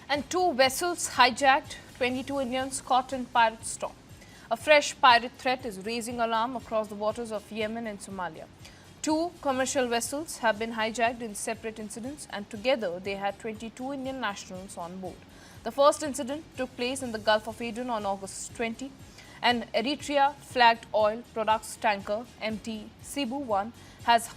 And two vessels hijacked, 22 Indians caught in pirate storm. A fresh pirate threat is raising alarm across the waters of Yemen and Somalia. Two commercial vessels have been hijacked in separate incidents, and together they had 22 Indian nationals on board. The first incident took place in the Gulf of Aden on August 20. An Eritrea-flagged oil products tanker, MT Sibu 1,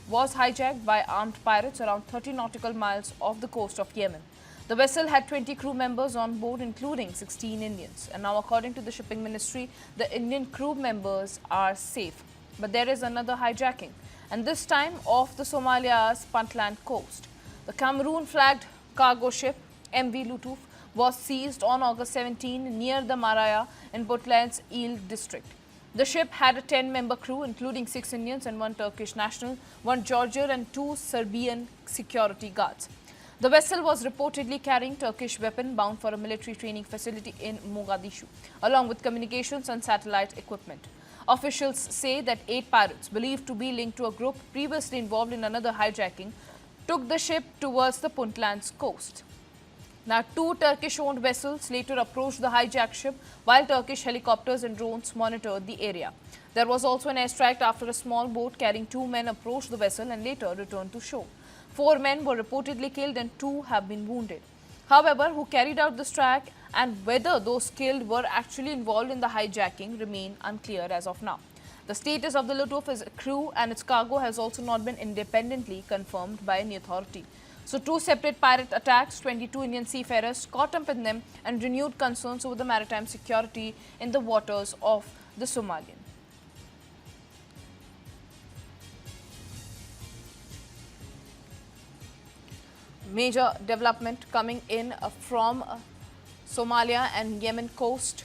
was hijacked by armed pirates around 30 nautical miles off the coast of Yemen. The vessel had 20 crew members on board, including 16 Indians. And now, according to the shipping ministry, the Indian crew members are safe. But there is another hijacking, and this time off the Somalia's Puntland coast. The Cameroon-flagged cargo ship, MV Lutuf, was seized on August 17 near the Maraya in Puntland's Eel district. The ship had a 10-member crew, including 6 Indians and 1 Turkish national, 1 Georgian and 2 Serbian security guards. The vessel was reportedly carrying Turkish weapon bound for a military training facility in Mogadishu, along with communications and satellite equipment. Officials say that 8 pirates, believed to be linked to a group previously involved in another hijacking, took the ship towards the Puntland's coast. Now, 2 Turkish-owned vessels later approached the hijacked ship, while Turkish helicopters and drones monitored the area. There was also an airstrike after a small boat carrying 2 men approached the vessel and later returned to shore. 4 men were reportedly killed and 2 have been wounded. However, who carried out the strike and whether those killed were actually involved in the hijacking remain unclear as of now. The status of the Lutuf's crew and its cargo has also not been independently confirmed by any authority. So, 2 separate pirate attacks, 22 Indian seafarers caught up in them, and renewed concerns over the maritime security in the waters of the Somalian. Major development coming in from Somalia and Yemen coast.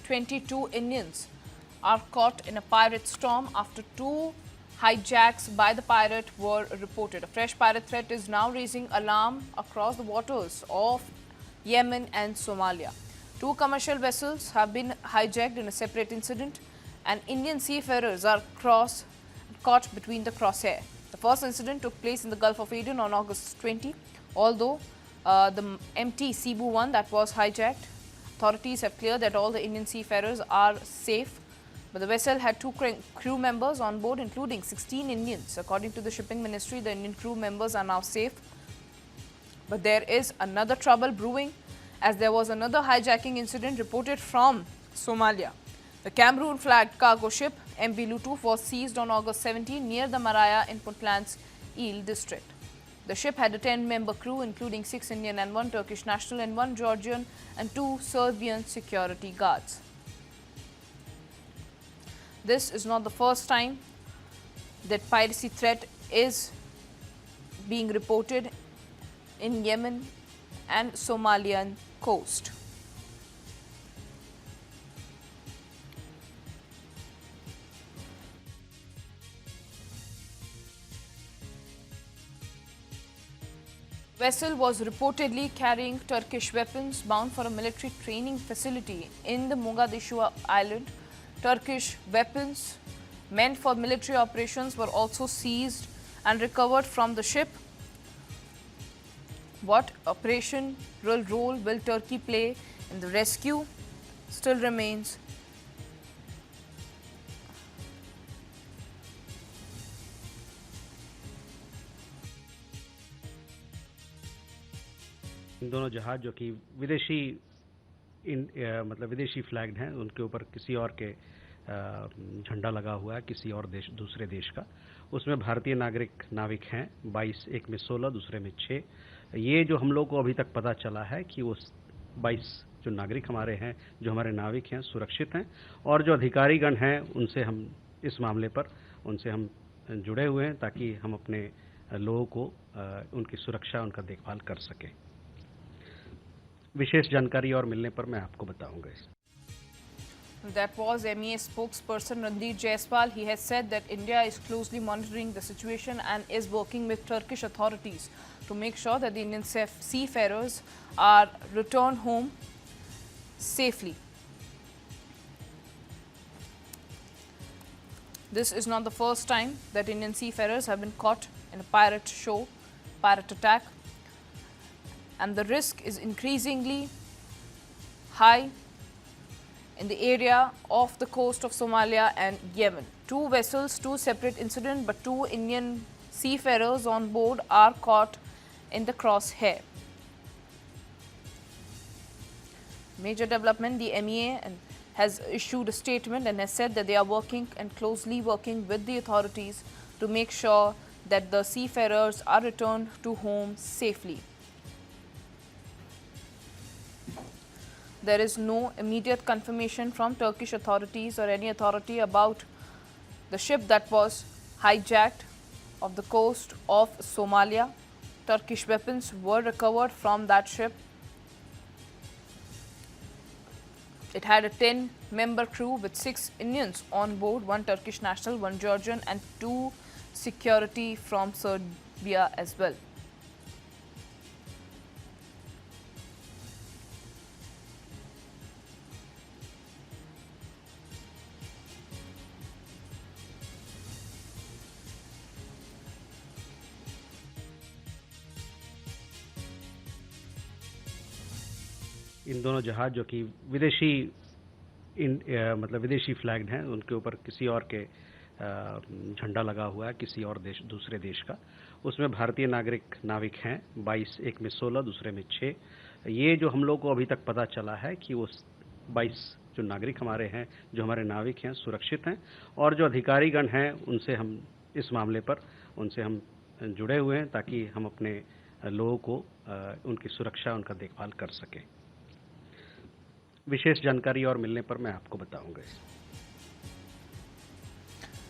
22 Indians are caught in a pirate storm after 2 hijacks by the pirate were reported. A fresh pirate threat is now raising alarm across the waters of Yemen and Somalia. 2 commercial vessels have been hijacked in a separate incident, and Indian seafarers are caught between the crosshair. The first incident took place in the Gulf of Aden on August 20, although the MT Sibu 1 that was hijacked. Authorities have cleared that all the Indian seafarers are safe, but the vessel had 2 crew members on board, including 16 Indians. According to the shipping ministry, the Indian crew members are now safe. But there is another trouble brewing, as there was another hijacking incident reported from Somalia. The Cameroon-flagged cargo ship MV Lutuf was seized on August 17 near the Maraya in Puntland's Eel district. The ship had a 10-member crew, including 6 Indian and 1 Turkish national and 1 Georgian and 2 Serbian security guards. This is not the first time that piracy threat is being reported in Yemen and Somalian coast. Vessel was reportedly carrying Turkish weapons bound for a military training facility in the Mogadishu island. Turkish weapons meant for military operations were also seized and recovered from the ship. What operational role will Turkey play in the rescue still remains दोनों जहाज जो कि विदेशी मतलब विदेशी flagged हैं, उनके ऊपर किसी और के झंडा लगा हुआ है, किसी और देश दूसरे देश का। उसमें भारतीय नागरिक नाविक हैं 22, एक में 16, दूसरे में 6। ये जो हम लोग को अभी तक पता चला है कि वो 22 जो नागरिक हमारे हैं, जो हमारे नाविक हैं, सुरक्षित हैं, और जो अधिकारीगण हैं उनसे हम इस मामले पर उनसे हम जुड़े हुए हैं ताकि हम अपने लोगों को उनकी सुरक्षा, उनका देखभाल कर सकें। विशेष जानकारी और मिलने पर मैं आपको बताऊंगा। That was MEA spokesperson Randeep Jaiswal. He has said that India is closely monitoring the situation and is working with Turkish authorities to make sure that the Indian seafarers are returned home safely. This is not the first time that Indian seafarers have been caught in a pirate attack. and the risk is increasingly high in the area off the coast of Somalia and Yemen. Two vessels, two separate incidents, but two Indian seafarers on board are caught in the crosshair. Major development, the MEA has issued a statement and has said that they are working and closely working with the authorities to make sure that the seafarers are returned to home safely. There is no immediate confirmation from Turkish authorities or any authority about the ship that was hijacked off the coast of Somalia. Turkish weapons were recovered from that ship. It had a 10-member crew with 6 Indians on board, 1 Turkish national, 1 Georgian and 2 security from Serbia as well. इन दोनों जहाज जो कि विदेशी मतलब विदेशी flagged हैं, उनके ऊपर किसी और के झंडा लगा हुआ है, किसी और देश, दूसरे देश का। उसमें भारतीय नागरिक नाविक हैं 22, एक में 16, दूसरे में 6। ये जो हम लोग को अभी तक पता चला है कि वो 22 जो नागरिक हमारे हैं, जो हमारे नाविक हैं, सुरक्षित हैं, और जो अधिकारीगण हैं उनसे हम इस मामले पर उनसे हम जुड़े हुए हैं ताकि हम अपने लोगों को उनकी सुरक्षा, उनका देखभाल कर सकें। विशेष जानकारी और मिलने पर मैं आपको बताऊंगा।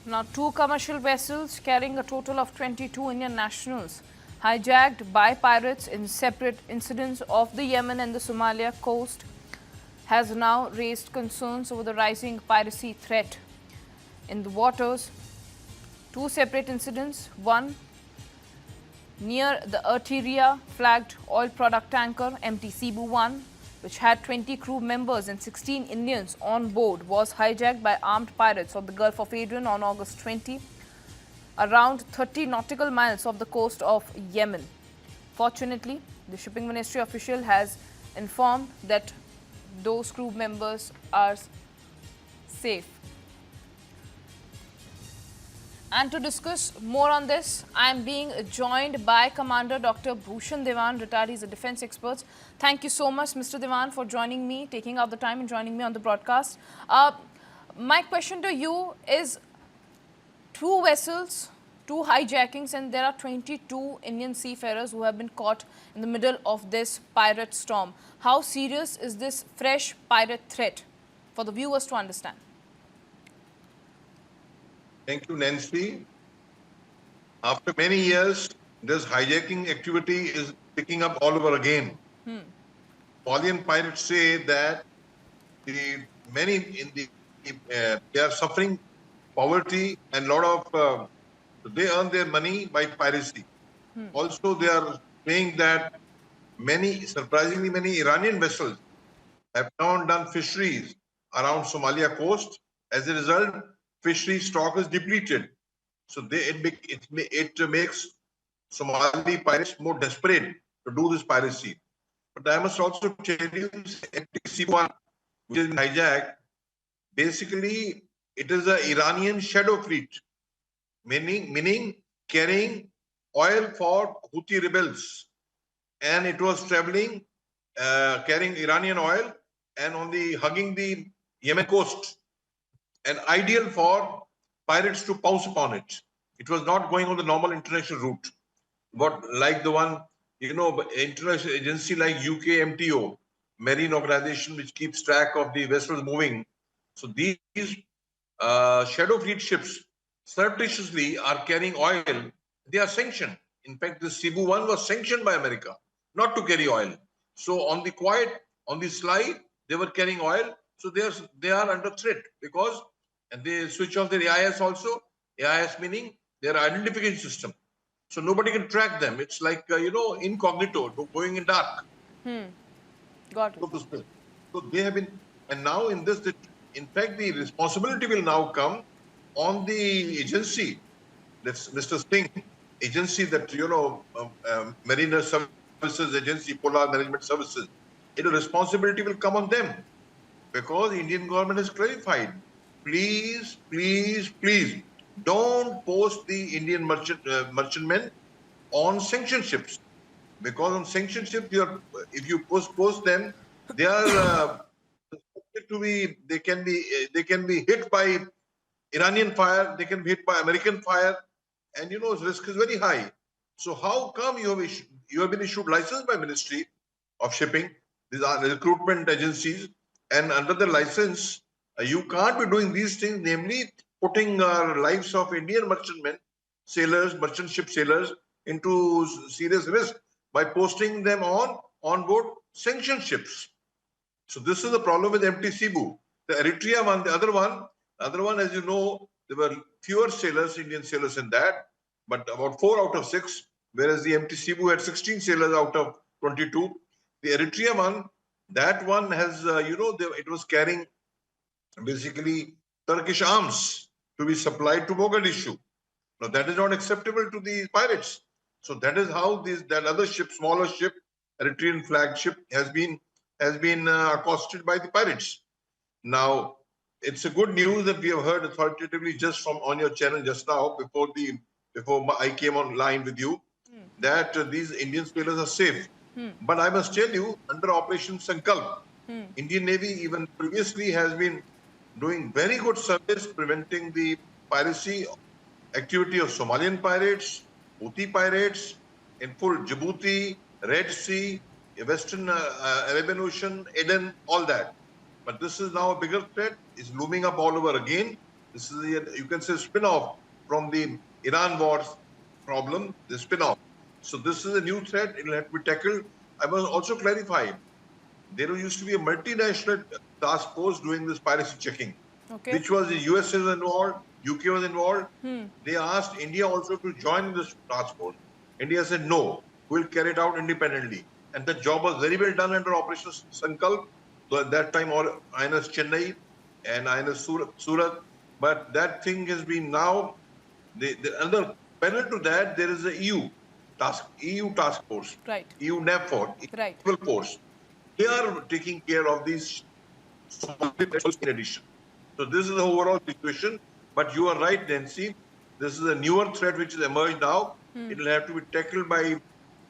Now, 2 commercial vessels carrying a total of 22 Indian nationals hijacked by pirates in separate incidents off the Yemen and the Somalia coast has now raised concerns over the rising piracy threat in the waters. 2 separate incidents, one near the Eritrea-flagged oil product tanker MT Sibu 1, which had 20 crew members and 16 Indians on board, was hijacked by armed pirates of the Gulf of Aden on August 20, around 30 nautical miles off the coast of Yemen. Fortunately, the shipping ministry official has informed that those crew members are safe. And to discuss more on this, I am being joined by Commander Dr. Bhushan Dewan, retired. He's a defense expert. Thank you so much, Mr. Dewan, for joining me, taking out the time and joining me on the broadcast. My question to you is, 2 vessels, 2 hijackings, and there are 22 Indian seafarers who have been caught in the middle of this pirate storm. How serious is this fresh pirate threat for the viewers to understand? Thank you, Nancy. After many years, this hijacking activity is picking up all over again. Malian pirates say that they are suffering poverty and lot of they earn their money by piracy. Also, they are saying that surprisingly many Iranian vessels have now done fisheries around Somalia coast. As a result, fishery stock is depleted. So it makes Somali pirates more desperate to do this piracy. But I must also tell you, MT-C1, which is hijacked, basically it is an Iranian shadow fleet, meaning carrying oil for Houthi rebels. And it was traveling, carrying Iranian oil and hugging the Yemen coast, and ideal for pirates to pounce upon it. It was not going on the normal international route, but like the one, international agency like UK MTO, marine organization which keeps track of the vessels moving. So these shadow fleet ships surreptitiously are carrying oil. They are sanctioned. In fact, the Sibu 1 was sanctioned by America not to carry oil. So on the quiet, on the slide, they were carrying oil. So they are under threat because, and they switch off their AIS also. AIS meaning their identification system. So nobody can track them. It's like, incognito, going in dark. Got it. So they have been, and now in this, in fact, the responsibility will now come on the agency, that's Mr. Singh, agency that, Marine Services Agency, Polar Management Services, responsibility will come on them, because Indian government has clarified. Please, please, please, don't post the Indian merchantmen on sanction ships, because on sanction ships, if you post them, they are suspected to be, they can be hit by Iranian fire, they can be hit by American fire, and risk is very high. So how come you have been issued license by Ministry of Shipping? These are recruitment agencies, and under the license, you can't be doing these things, namely putting lives of Indian merchantmen, sailors, merchant ship sailors into serious risk by posting them on board sanctioned ships. So this is the problem with empty Sibu. The Eritrea one, the other one, as you know, there were fewer sailors, Indian sailors in that, but about 4 out of 6, whereas the empty Sibu had 16 sailors out of 22. The Eritrea one, that one has, it was carrying basically Turkish arms to be supplied to Mogadishu. Now that is not acceptable to the pirates. So that is how that other ship, smaller ship, Eritrean-flagged ship, has been accosted by the pirates. Now, it's a good news that we have heard authoritatively just from on your channel just now, before I came online with you, that these Indian sailors are safe. But I must tell you, under Operation Sankalp, Indian Navy even previously has been doing very good service preventing the piracy activity of Somalian pirates, Houthi pirates in full Djibouti, Red Sea, Western Arabian Ocean, Aden, all that. But this is now a bigger threat. It's looming up all over again. This is, you can say, spin-off from the Iran wars problem, the spin-off. So this is a new threat. It will have to be tackled. I must also clarify, there used to be a multinational task force doing this piracy checking, which was the US was involved, UK was involved. They asked India also to join this task force. India said, no, we'll carry it out independently. And the job was very well done under Operation Sankalp. So at that time, all INS Chennai and INS Surat. But that thing has been now, under parallel to that, there is a EU task force, Right. EU NAVFOR, Right. Naval Force. They are taking care of these in addition. So this is the overall situation. But you are right, Nancy. This is a newer threat which has emerged now. It will have to be tackled by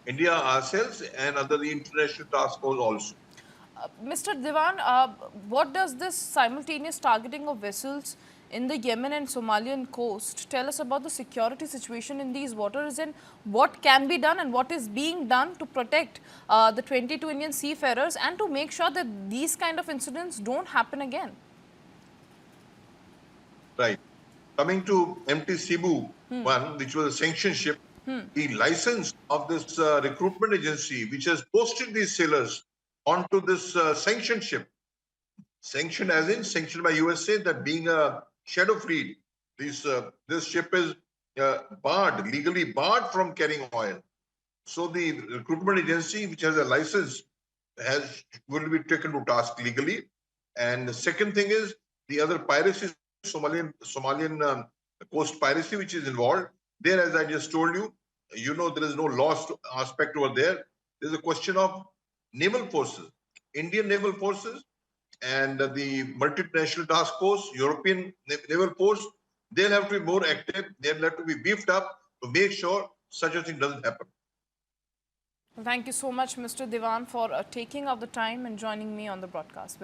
India ourselves and under the international task force also. Mr. Diwan, what does this simultaneous targeting of vessels in the Yemen and Somalian coast tell us about the security situation in these waters, and what can be done and what is being done to protect the 22 Indian seafarers and to make sure that these kind of incidents don't happen again? Right. Coming to MT Sibu one, which was a sanctioned ship, the license of this recruitment agency, which has posted these sailors onto this sanctioned ship, sanctioned as in sanctioned by USA, that being a shadow fleet, this ship is legally barred from carrying oil. So the recruitment agency, which has a license, will be taken to task legally. And the second thing is the other piracy, Somalian coast piracy, which is involved. There, as I just told you, there is no lost aspect over there. There's a question of naval forces, Indian naval forces, and the multinational task force, European naval force. They'll have to be more active. They'll have to be beefed up to make sure such a thing doesn't happen. Thank you so much, Mr. Diwan, for taking out the time and joining me on the broadcast.